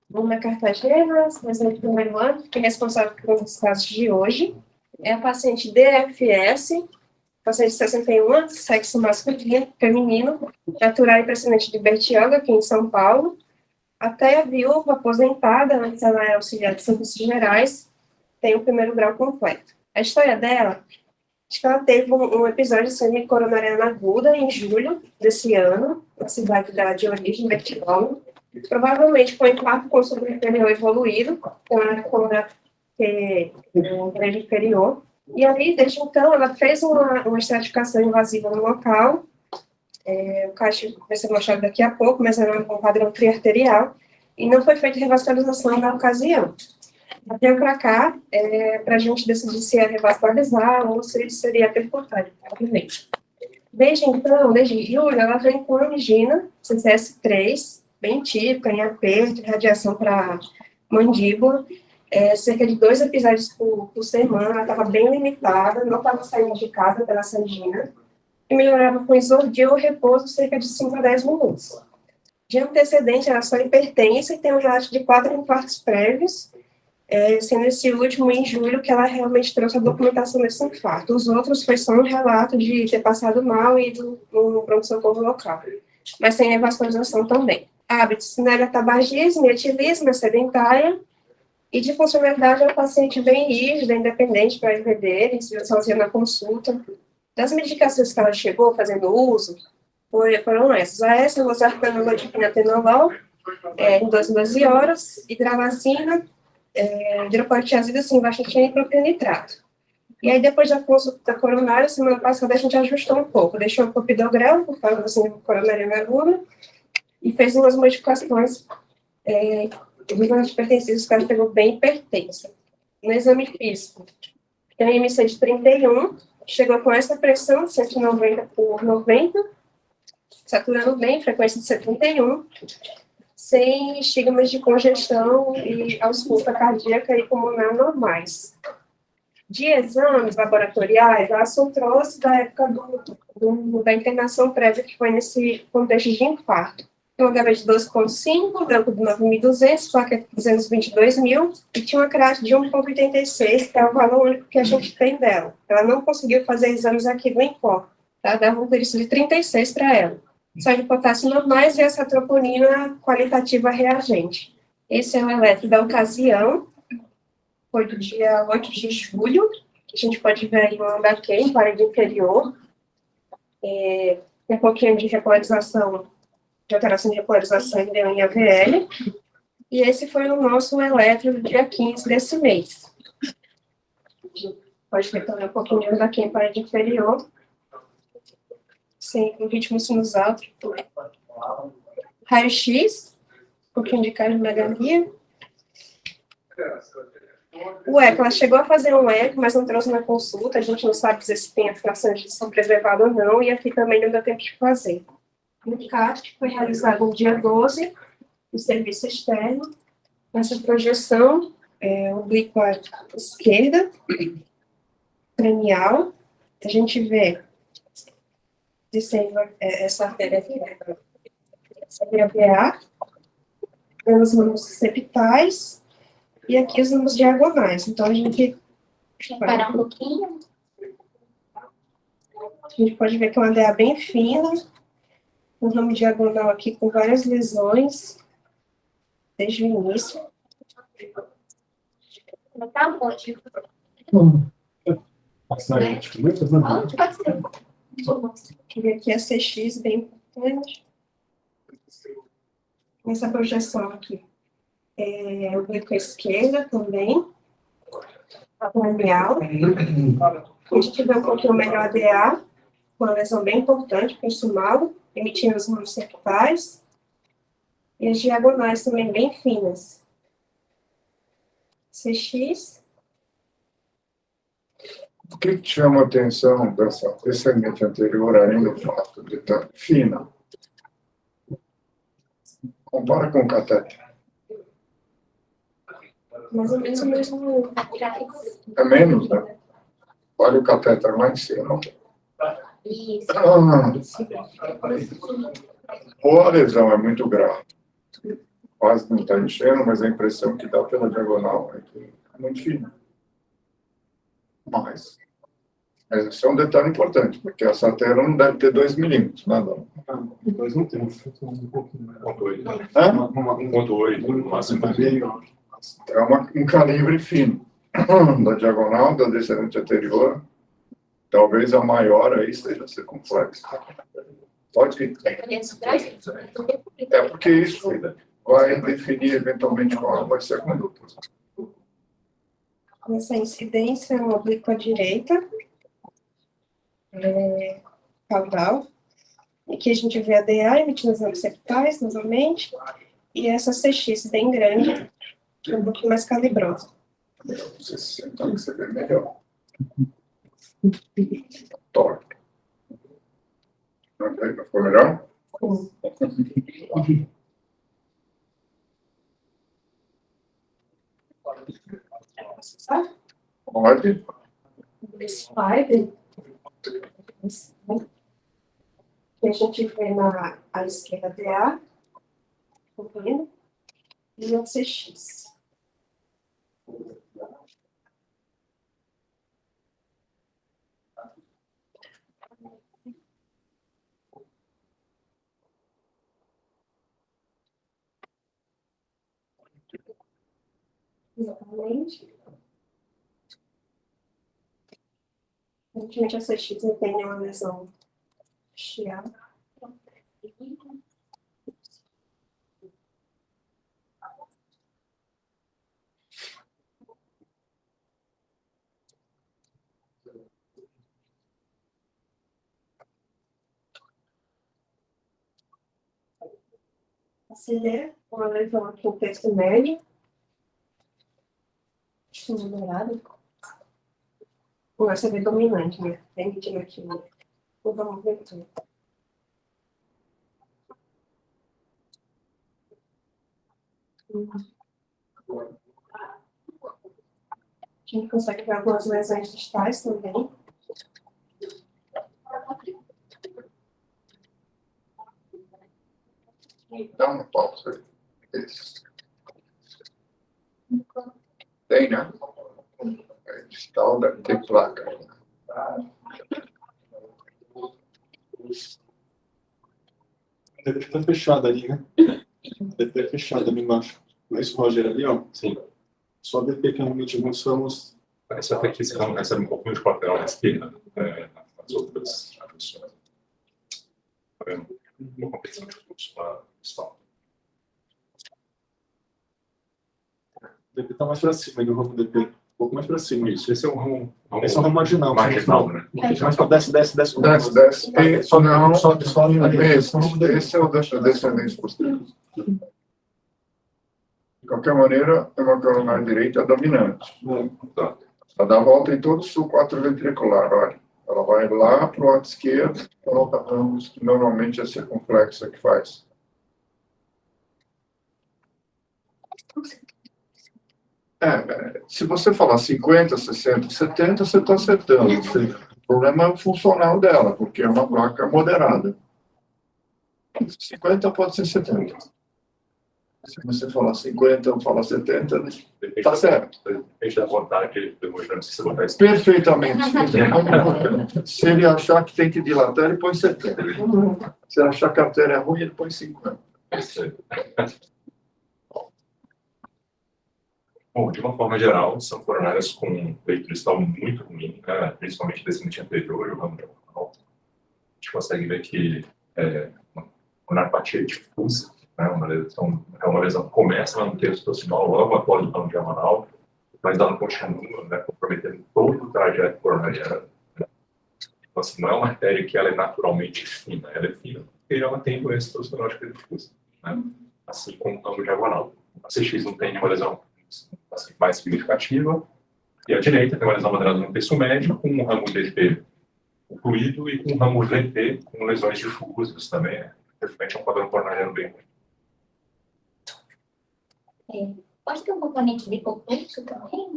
Bruna Cartagena, residente do primeiro ano, que é responsável pelos casos de hoje. É a paciente DFS, paciente de 61 anos, sexo masculino, feminino, natural e precedente de Bertioga, aqui em São Paulo. Até a viúva aposentada, antes ela é auxiliar de serviços gerais, tem o primeiro grau completo. A história dela, acho que ela teve um episódio de síndrome coronariana aguda em julho desse ano, na cidade de origem, Bertioga. Provavelmente foi infarto com súbito inferior evoluído, com a coluna grande inferior. E aí, desde então, ela fez uma estratificação invasiva no local. O cacho vai ser mostrado daqui a pouco, mas era um padrão triarterial. E não foi feita revascularização na ocasião. Até para cá, para a gente decidir se ia revascularizar ou se seria percutâneo. Desde então, desde julho, ela vem com angina, CCS3, bem típica, em aperto, radiação para mandíbula, cerca de 2 episódios por semana, ela estava bem limitada, não estava saindo de casa pela angina, e melhorava com isordil ou repouso cerca de 5 a 10 minutos. De antecedente, era só hipertensa e tem um relato de 4 infartos prévios, sendo esse último em julho que ela realmente trouxe a documentação desse infarto. Os outros foi só um relato de ter passado mal e no pronto-socorro local, mas sem revascularização também. Hábitos, tabagismo, etilismo, sedentária, e de funcionalidade é um paciente bem rígido, independente para viver dele, se sozinha na consulta. Das medicações que ela chegou fazendo uso, foram essas. A essa, losartano, lodipina, atenolol, em 12 horas, hidralazina, hidrocortiazida, simvastatina e propionnitrato. E aí, depois da consulta coronária, semana passada, a gente ajustou um pouco, deixou o clopidogrel, por causa da síndrome coronariana aguda, e fez umas modificações dos antipertensivos, que ela pegou bem hipertensa. No exame físico, tem MC de 31, chegou com essa pressão, 190 por 90, saturando bem, frequência de 71, sem estigmas de congestão e ausculta cardíaca e pulmonar normais. De exames laboratoriais, a Assun trouxe da época da internação prévia, que foi nesse contexto de infarto. Então, HB de 12,5, branco de 9.200, placa de 222.000, e tinha uma creatina de 1,86, que é o valor único que a gente tem dela. Ela não conseguiu fazer exames aqui no ENCOR, tá? Dava um clírice de 36 para ela. Só de potássio normais e essa troponina qualitativa reagente. Esse é o eletro da ocasião, foi do dia 8 de julho, que a gente pode ver aí um HQ em parede inferior, tem um pouquinho de repolarização, de alteração de repolarização em AVL, e esse foi o nosso eletro do dia 15 desse mês. Pode ver também um pouquinho de HQ em parede inferior, sem um ritmo sinusal. Raio-X, um pouquinho de cardiomegalia. O eco, ela chegou a fazer um eco, mas não trouxe na consulta, a gente não sabe dizer se tem a fração de edição preservada ou não, e aqui também não deu tempo de fazer. O CAT foi realizado no dia 12, no serviço externo, nessa projeção, oblíqua esquerda, cranial, a gente vê descendo essa artéria aqui, essa BA, os números septais, e aqui os números diagonais. Então, a gente... Deixa eu parar um pouquinho. A gente pode ver que é uma DA bem fina, um ramo diagonal aqui com várias lesões, desde o início. Tá bom, tipo. Pode ser. E aqui é CX bem importante. Essa projeção aqui. O oblíqua esquerda também, abdominal. A gente vê um pouquinho melhor a DA, uma lesão bem importante, consumado, emitindo os números septais, e as diagonais também bem finas. CX. O que chama a atenção dessa descendente anterior ainda o fato de estar fina? Compara com o catéter. Mais ou menos o mesmo. É menos, né? Olha o catéter lá em cima. Isso. Ou a lesão é muito grave, quase não está enchendo, mas a impressão que dá pela diagonal é que é muito fino. Mas isso é um detalhe importante, porque essa tela não deve ter 2 milímetros, nada. Depois não tem, um pouquinho mais. 1.8, Hã? 1.8, no máximo. É um calibre fino. Da diagonal, da descendente anterior, talvez a maior aí seja circunflexa. Pode ir. É porque isso vai definir eventualmente qual vai ser a conduta. Essa incidência é uma oblíqua direita, caudal. Aqui a gente vê a DA emitindo as ondas septais, novamente, e essa CX bem grande, que é um pouquinho mais calibrosa. Você se sentar, você vê melhor. Torque. Não ficou melhor? Pode. Spider, que a gente vê à esquerda DA, concluindo, e o CX. Exatamente. Aparentemente, a CX não tem nenhuma lesão chial. Acelera, uma lesão aqui no texto médio. Numerado. Com essa V dominante, né? Tem que tirar aqui o vamos ver tudo. A gente consegue ver algumas lesões distais também. Dá uma pausa aí. Isso. Tem, né? Distal deve ter placa. Deve estar fechado ali, né? Deve ter fechado ali embaixo. Mas o Roger ali, ó. Sim. Só DP que realmente nós somos. Essa até que recebe um pouquinho de papel na esquerda, nas outras funções. Uma competição de fluxo para o DP tá mais para cima, ele o ramo DP. Um pouco mais para cima. Isso, esse é o ramo. Esse é o ramo marginal. Marginal, né? Mas desce. Desce. E só não, só Esse é o descendente posterior. De qualquer maneira, é uma coronária direita dominante. Tá. Ela dá a volta em todo o sul 4 ventricular, olha. Ela vai lá para o lado esquerdo, coloca ramos, que normalmente é circunflexa que faz. Se você falar 50, 60, 70, você está acertando. O problema é o funcional dela, porque é uma placa moderada. 50 pode ser 70. Se você falar 50 ou falar 70, está certo. Depende da vontade do hemograma, se você botar isso. Perfeitamente. Se ele achar que tem que dilatar, ele põe 70. Se ele achar que a artéria é ruim, ele põe 50. Bom, de uma forma geral, são coronárias com leito distal muito ruim, né? Principalmente descendente anterior, o ramo diagonal. A gente consegue ver que uma coronarpatia difusa, né? Uma lesão que começa no terço proximal, logo após o ramo diagonal, mas ela continua, né, comprometendo todo o trajeto coronariano. Né? Então, assim, não é uma artéria que ela é naturalmente fina, ela é fina porque ela tem doença tossinótica difusa, né? Assim como o ramo diagonal. A CX não tem nenhuma lesão assim, mais significativa, e a direita tem uma lesão moderada no terço médio, com um ramo DP ocluído e com um ramo VT com lesões difusas também, né? Infelizmente é um padrão coronariano bem ruim. Pode ter um componente de complexo também?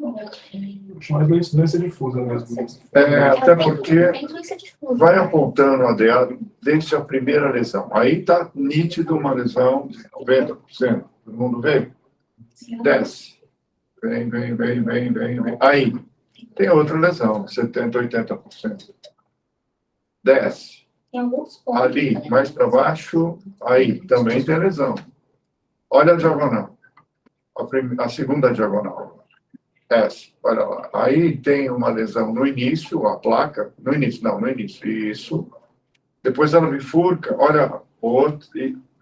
Mas doença difusa mesmo. Até porque Tem doença difusa. vai apontando a DA desde a primeira lesão. Aí está nítido uma lesão de 90%. Todo mundo vê? Desce. Vem. Aí, tem outra lesão, 70%, 80%. Desce. Tem alguns pontos. Ali, né? mais para baixo, aí, também tem lesão. Olha a diagonal. A segunda diagonal. Essa, olha lá. Aí tem uma lesão no início, a placa. No início. Isso. Depois ela bifurca, olha, outro,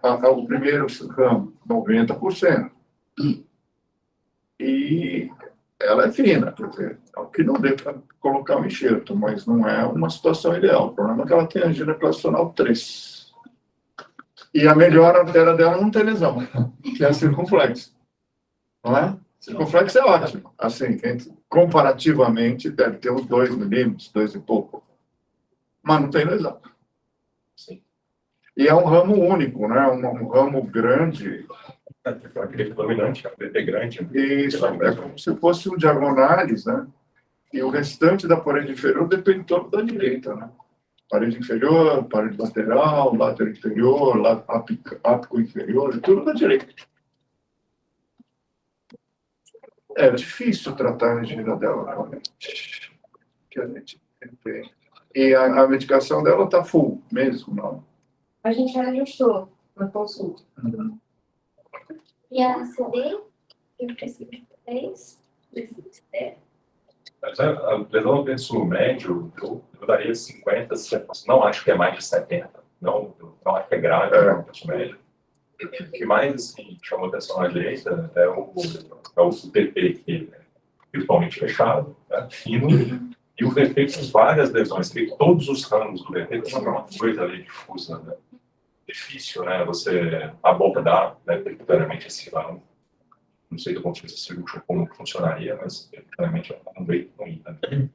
o primeiro ramo, 90%. E ela é fina, quer dizer, que não dê para colocar um enxerto, mas não é uma situação ideal. O problema é que ela tem angina clausional 3. E a melhor artéria dela não tem lesão, que é a circunflexo. Não é? Circunflexo é ótimo. Assim, comparativamente, deve ter uns 2 milímetros, 2 e pouco. Mas não tem lesão. Sim. E é um ramo único, né? Um ramo grande. Aquele dominante, a DT grande. Isso, é como se fosse um diagonais, né? E o restante da parede inferior depende todo da direita, né? Parede inferior, parede lateral, lateral inferior, ápico inferior, é tudo da direita. É difícil tratar a angina dela, realmente. Que a gente tem. E a medicação dela está full mesmo, não? A gente ajustou na consulta. E a CD, eu preciso de 3. Mas a lesão do verso médio, eu daria 50, 60%. Não acho que é mais de 70%. Não acho que é grave o verso médio. O que mais assim, chamou atenção à direita é o VP, que é virtualmente fechado, né, fino, e o VP com várias lesões. Você vê que todos os ramos do VP têm uma coisa ali difusa, né? Difícil, né? Você abordar, né, periferiamente esse ramo. Não sei do ponto de vista cirúrgico como funcionaria, mas periferiamente é um jeito ruim. Né?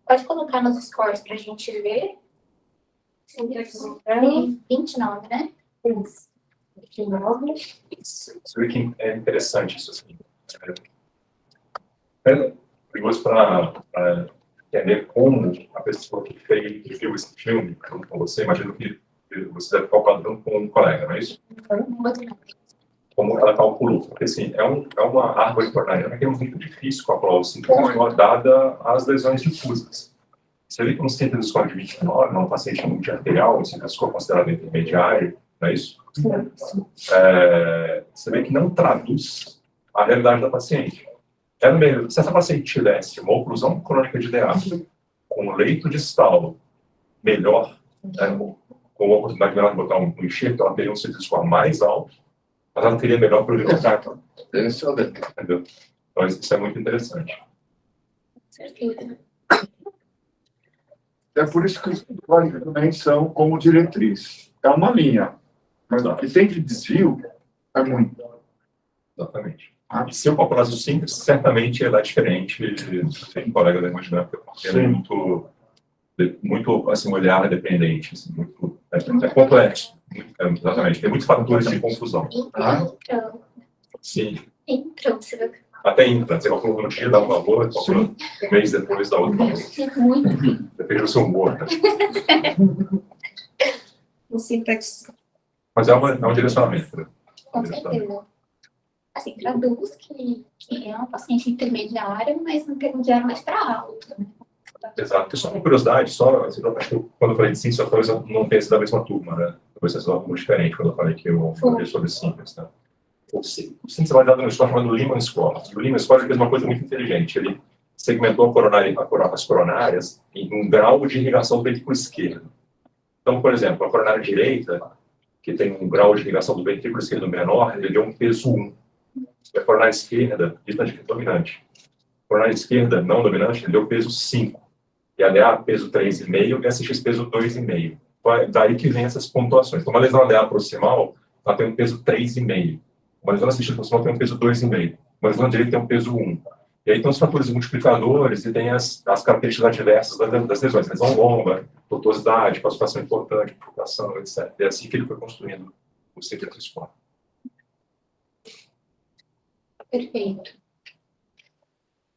Pode colocar nos scores para a gente ver. Tem 29, né? Isso. 29. Você vê que é interessante isso assim. É curioso para entender como a pessoa que viu esse filme junto com você, imagino que você deve calcular junto com um colega, não é isso? Como ela calculou, porque assim, é uma árvore coronariana que é muito difícil calcular o sintoma, dada as lesões difusas. Você vê que um centro de score de 29, num paciente multiarterial, um centro de score considerado intermediário, não é isso? Você vê que não traduz a realidade da paciente. Se essa paciente tivesse uma oclusão crônica de diástole, com leito distal melhor, com a oportunidade de botar um enxerto, ela teria um centro de score mais alto, mas ela teria melhor prognóstico. Esse é o detalhe. Entendeu? Então, isso é muito interessante. Certeza. É por isso que os controles também são como diretriz. É uma linha, mas o que tem de desvio é muito. Exatamente. E se eu calculasse o simples, certamente ela é diferente. Tem um colega da hemodinâmica, porque é muito assim, olhar dependente. Assim, é complexo. Exatamente. Tem muitos fatores de confusão. Então, Sim. você vai Até entra. Você calcula um dia, dá um valor, calcula um mês depois, dá outro valor. muito. Depende do seu humor. Né? O sintaxe. Mas é um direcionamento. Né? Com certeza. Assim, traduz que é uma paciente intermediária, mas intermediária mais para alto, né? Exato. Só uma curiosidade, assim, acho que quando eu falei de síntese, talvez eu não tenha sido da mesma turma, né? Talvez seja algo diferente quando eu falei que eu falei sobre síntese, né? O síntese é baseado no score chamado Lehman Score. E o Lehman Score fez uma coisa muito inteligente. Ele segmentou as coronárias em um grau de irrigação do ventrículo esquerdo. Então, por exemplo, a coronária direita, que tem um grau de irrigação do ventrículo esquerdo menor, ele deu um peso 1. A coronária esquerda, distante dominante. A coronária esquerda, não dominante, ele deu peso 5. E a DA, peso 3,5, e a CX, peso 2,5. Então, é daí que vem essas pontuações. Então, uma lesão DA proximal, ela tem um peso 3,5. Uma lesão CX proximal tem um peso 2,5. Uma lesão direita tem um peso 1. E aí tem os fatores multiplicadores e tem as características adversas das lesões. Lesão longa, tortuosidade, calcificação importante, bifurcação, etc. É assim que ele foi construindo o CT Score. Perfeito.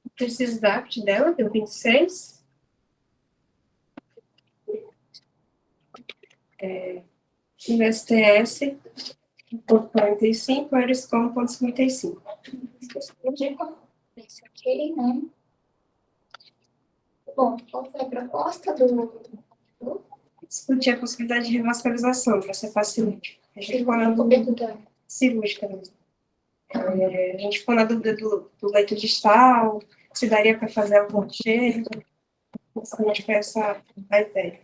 O preciso da apt dela deu 26. No STS ponto 45, Eriscom, ponto 55. Esse aqui, né? Bom, qual foi a proposta do Discutir a possibilidade de revascularização para ser paciente. A gente ficou na dúvida cobertura? cirúrgica mesmo. A gente ficou na dúvida do leito distal, se daria para fazer algum cheiro. Basicamente foi essa a ideia.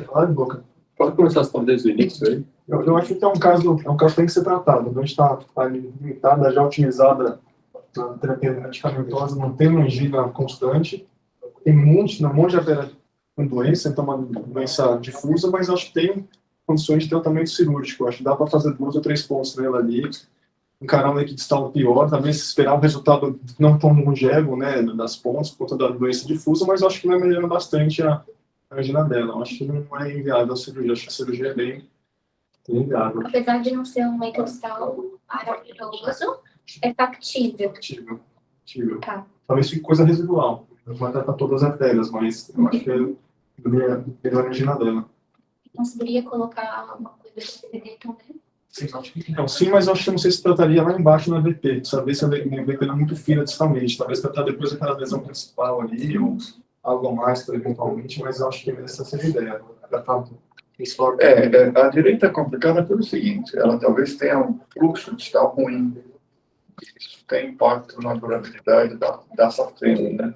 Olha, Boca. Pode começar a responder desde o início aí. Eu acho que é um caso que tem que ser tratado. A gente está limitada, já otimizada na terapia medicamentosa, não tem uma angina constante, tem um monte de artéria com doença, então uma doença difusa, mas acho que tem condições de tratamento cirúrgico. Acho que dá para fazer 2 ou 3 pontos nela ali, encarar um leite distal pior, talvez esperar um resultado não tão longevo, né, das pontas, por conta da doença difusa, mas acho que vai melhorar bastante a angina dela. Acho que não é inviável a cirurgia, acho que a cirurgia é bem inviável. Apesar de não ser um leito distal maravilhoso, é factível. Factível. Tá. Talvez fique coisa residual, não vai tratar todas as artérias, mas eu acho que é melhor a angina dela. Conseguiria colocar alguma coisa de CVD também? Sim, acho que não. Sim, mas eu acho que não sei se trataria lá embaixo na VP, saber se a VP não é muito fina distalmente, talvez tratar depois daquela lesão principal ali, ou algo a mais, eventualmente, mas eu acho que essa seria a ideia. Tratar principal. A direita é complicada pelo seguinte, ela talvez tenha um fluxo distal ruim. Isso tem impacto na durabilidade da safena, né?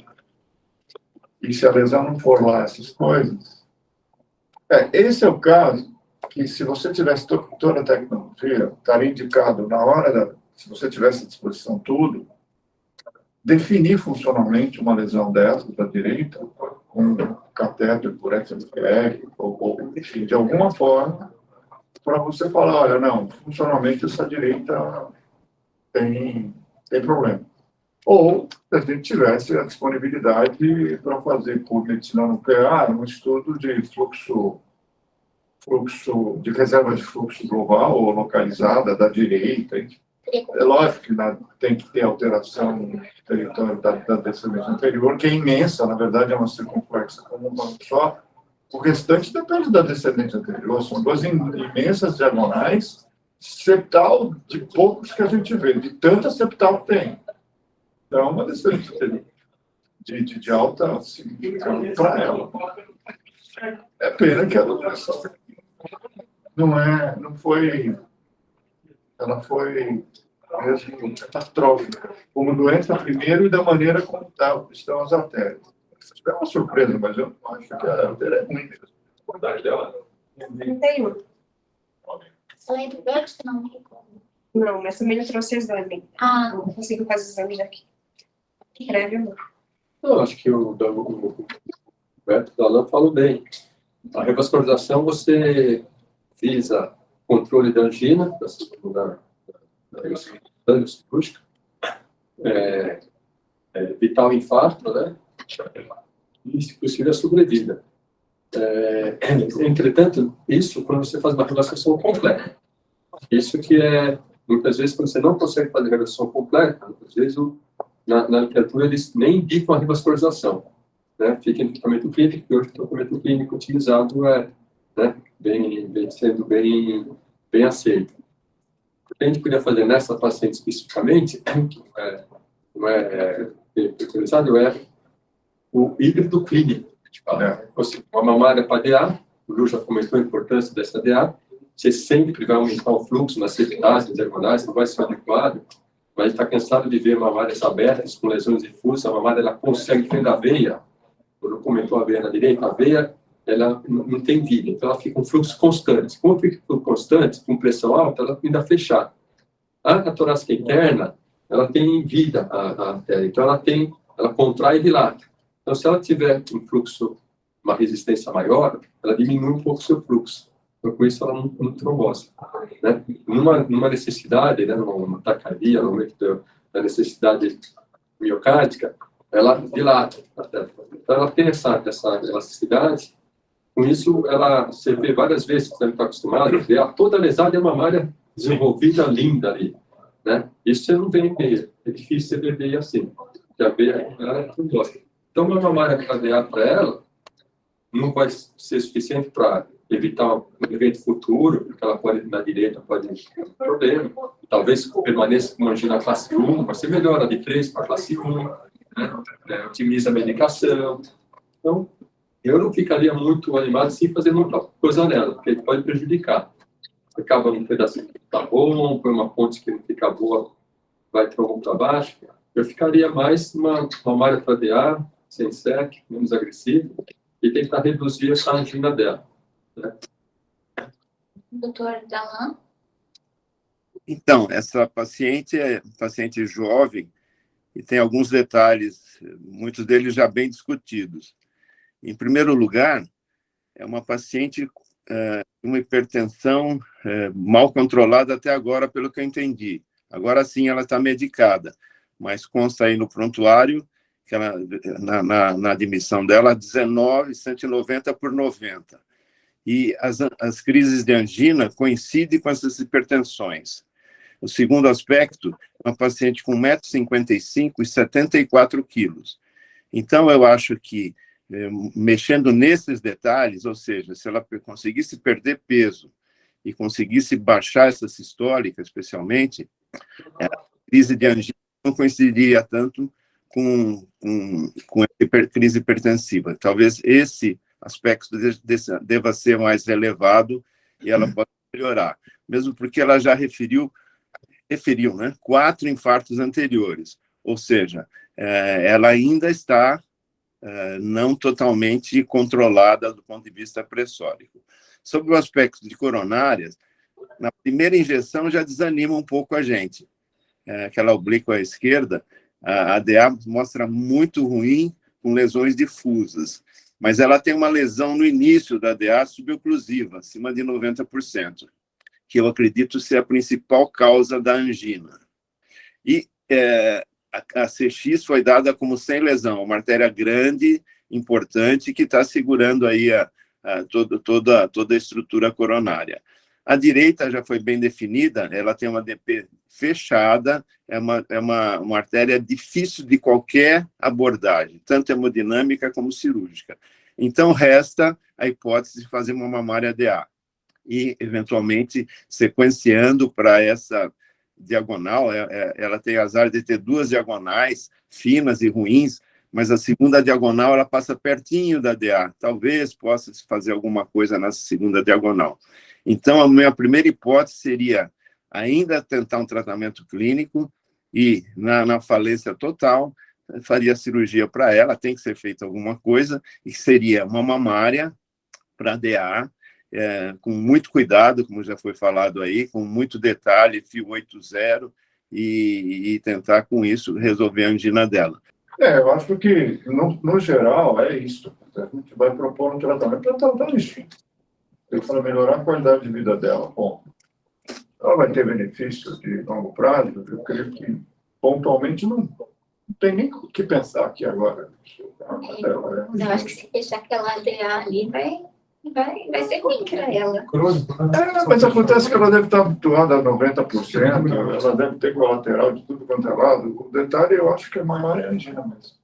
E se a lesão não for lá, essas coisas... esse é o caso que, se você tivesse toda a tecnologia, estaria indicado na hora, se você tivesse à disposição tudo, definir funcionalmente uma lesão dessa da direita, com catéter por XFR, ou enfim, de alguma forma, para você falar, olha, não, funcionalmente essa direita tem problema. Ou se a gente tivesse a disponibilidade para fazer por medicina nuclear um estudo de fluxo de reserva de fluxo global ou localizada da direita. É lógico que tem que ter alteração no território da descendência anterior, que é imensa, na verdade é uma circunflexa como um banco só. O restante depende da descendência anterior, são 2 imensas diagonais, septal de poucos que a gente vê, de tanta septal tem. Então, é uma descendência anterior de alta significância para ela. É pena que ela não foi, ela foi mesmo catastrófica, como doença primeiro e da maneira como estão as artérias. Isso é uma surpresa, mas eu não acho que a artéria é ruim mesmo. A qualidade dela 31. Além do Bert, não tem como. Não, mas também não trouxe exame. Ah, Não consigo fazer exame daqui. Prévio, não. Eu acho que o Beto Dalan falou bem. A revascularização, você visa controle da angina, da cirúrgica, evitar o infarto, né? E, se possível, a sobrevida. Entretanto, isso quando você faz uma revascularização completa. Isso que muitas vezes, quando você não consegue fazer a revascularização completa, muitas vezes, na literatura, eles nem indicam a revascularização. Né? Fica em tratamento clínico, e hoje o tratamento clínico utilizado sendo bem aceito. O que a gente podia fazer nessa paciente especificamente, que não é utilizado, é o híbrido clínico. Uma mamária para DA, o Lu já comentou a importância dessa DA, você sempre vai aumentar o fluxo nas septais, diagonais, não vai ser adequado, mas está cansado de ver mamárias abertas com lesões difusas, a mamária ela consegue dentro da veia, o Lu comentou a veia na direita, a veia ela não tem vida, então ela fica com fluxo constante. Como fica com constante, com pressão alta, ela ainda fechada. A torácica interna, ela tem vida, a artéria, então ela contrai e dilata. Então, se ela tiver um fluxo, uma resistência maior, ela diminui um pouco o seu fluxo. Então, com isso, ela não trombose. Né? Numa necessidade, né, numa taquicardia, no momento da necessidade miocárdica, ela dilata. Então, ela tem essa elasticidade. Com isso, você vê várias vezes, você está acostumado a ver toda a lesada é uma mamária desenvolvida, linda ali. Né? Isso você não vê em veia. É difícil você ver veia assim. Porque a veia ela é trombose. Então, uma mamária cadear para ela, não vai ser suficiente para evitar um evento futuro, porque ela pode, na direita, pode ter um problema. Talvez permaneça com uma angina classe 1, mas você melhora de 3 para classe 1, né? Otimiza a medicação. Então, eu não ficaria muito animado sem fazer muita coisa nela, porque ele pode prejudicar. Acaba num pedacinho que está bom, põe uma ponte que não fica boa, vai para um para baixo. Eu ficaria mais uma mamária para DA, sem SEC, menos agressiva, e tentar reduzir essa angina dela. Né? Doutor Dalan? Então, essa paciente é paciente jovem e tem alguns detalhes, muitos deles já bem discutidos. Em primeiro lugar, é uma paciente com uma hipertensão mal controlada até agora, pelo que eu entendi. Agora sim, ela está medicada, mas consta aí no prontuário que ela, na admissão dela, 19, 190 por 90. E as crises de angina coincidem com essas hipertensões. O segundo aspecto é uma paciente com 1,55 m e 74 quilos. Então, eu acho que, mexendo nesses detalhes, ou seja, se ela conseguisse perder peso e conseguisse baixar essa sistólica, especialmente, a crise de angina não coincidiria tanto com a crise hipertensiva. Talvez esse aspecto deva ser mais elevado e ela pode melhorar, mesmo porque ela já referiu, né, 4 infartos anteriores, ou seja, ela ainda está não totalmente controlada do ponto de vista pressórico. Sobre o aspecto de coronárias, na primeira injeção já desanima um pouco a gente. Aquela oblíqua à esquerda, a DA mostra muito ruim, com lesões difusas, mas ela tem uma lesão no início da DA suboclusiva, acima de 90%, que eu acredito ser a principal causa da angina. E a CX foi dada como sem lesão, uma artéria grande, importante, que está segurando aí toda a estrutura coronária. A direita já foi bem definida, ela tem uma DP fechada, é uma artéria difícil de qualquer abordagem, tanto hemodinâmica como cirúrgica. Então, resta a hipótese de fazer uma mamária DA e, eventualmente, sequenciando para essa diagonal, ela tem azar de ter 2 diagonais finas e ruins, mas a segunda diagonal ela passa pertinho da DA. Talvez possa se fazer alguma coisa nessa segunda diagonal. Então, a minha primeira hipótese seria ainda tentar um tratamento clínico e, na falência total, faria cirurgia para ela, tem que ser feita alguma coisa, e seria uma mamária para DA, com muito cuidado, como já foi falado aí, com muito detalhe, fio 8.0, e tentar, com isso, resolver a angina dela. Eu acho que, no geral, é isso. A gente vai propor um tratamento para tratar a angina. Para melhorar a qualidade de vida dela. Bom, ela vai ter benefícios de longo prazo, eu creio que, pontualmente, não tem nem o que pensar aqui agora. Eu acho que se deixar aquela DA ali, vai ser ruim para ela. Mas acontece que ela deve estar habituada a 90%, ela deve ter colateral de tudo quanto é lado. O detalhe, eu acho que é maior é a angina mesmo.